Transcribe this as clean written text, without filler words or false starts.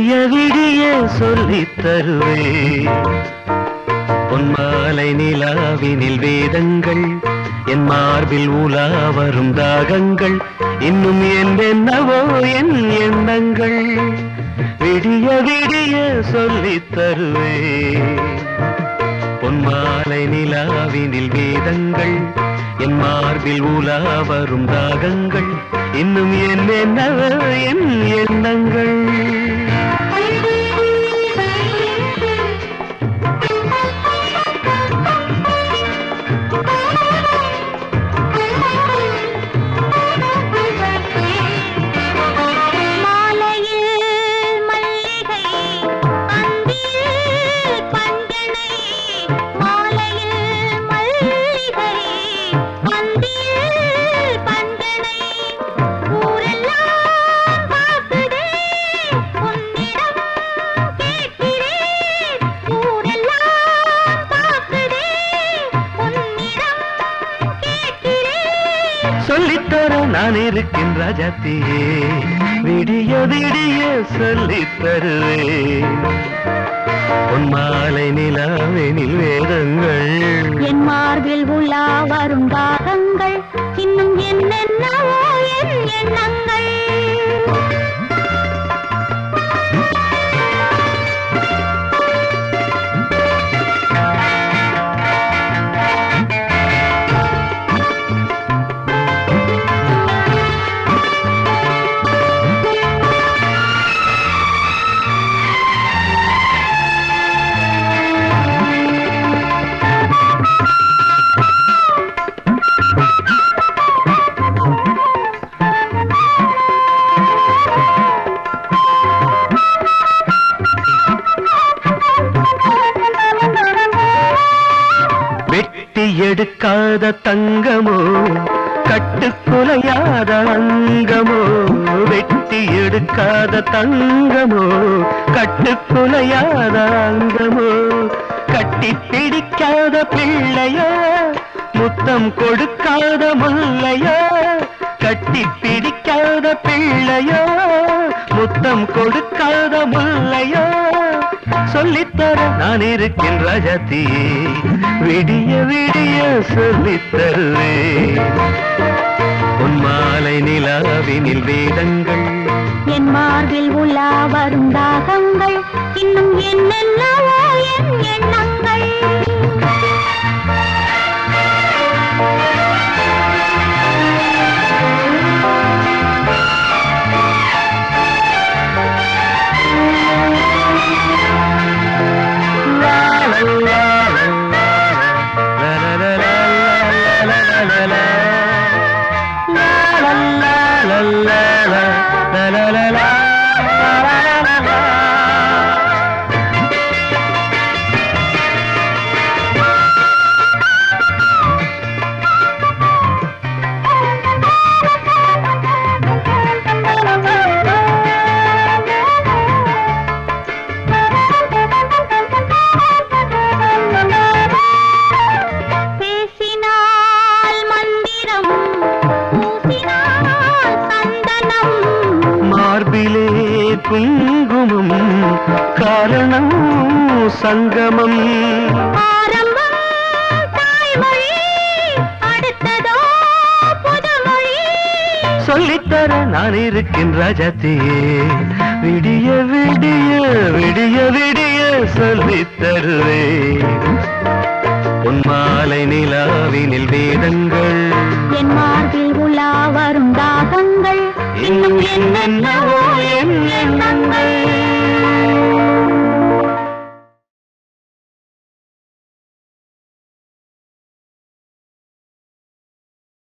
விடிய விடிய சொல்லித் தருவேன் பொன்மாலை நிலாவினில் வேதங்கள் என் மார்பில் உலா வரும் தாகங்கள் இன்னும் என்னென்னவோ என் எண்ணங்கள் விடிய விடிய சொல்லித் தருவேன் பொன்மாலை நிலாவினில் வேதங்கள் என் மார்பில் உலா வரும் தாகங்கள் இன்னும் என்னென்னவோ என் எண்ணங்கள் சொல்லித்தர நான் இருக்கேன் ராஜாத்தியே விடிய விடிய சொல்லித் தருவேன் பொன்மாலை நிலாவெனில் வேதங்கள் என் மார்பில் உலா வரும் தாகங்கள் இன்னும் என்னென்னவோ என் எண்ணங்கள் எடுக்காத தங்கமோ கட்டுக்குலையாத அங்கமோ வெட்டி எடுக்காத தங்கமோ கட்டுக்குலையாத அங்கமோ கட்டி பிடிக்காத பிள்ளையோ முத்தம் கொடுக்காத முல்லையோ கட்டி பிடிக்காத பிள்ளையோ முத்தம் கொடுக்காத முல்லையோ சொல்லித்தர நான் இருக்கேன் ராஜாத்தியே விடிய விடிய சொல்லித் தருவேன் பொன்மாலை நிலாவினில் வேதங்கள் என் மார்பில் உலா வரும் தாகங்கள் இன்னும் என்னென்னவோ என் எண்ணங்கள் குங்குமம் காரணம் சங்கமம் ஆரம்பம் தாய்மொழி அடுத்ததோ புதுமொழி சொல்லித்தர நான் இருக்கேன் ராஜாத்தியே விடிய விடிய விடிய விடிய சொல்லித் தருவேன் பொன்மாலை நிலாவினில் வேதங்கள் என் மார்பில் உலா வரும் தாகங்கள் இன்னும் என்னென்னவோ என் எண்ணங்கள்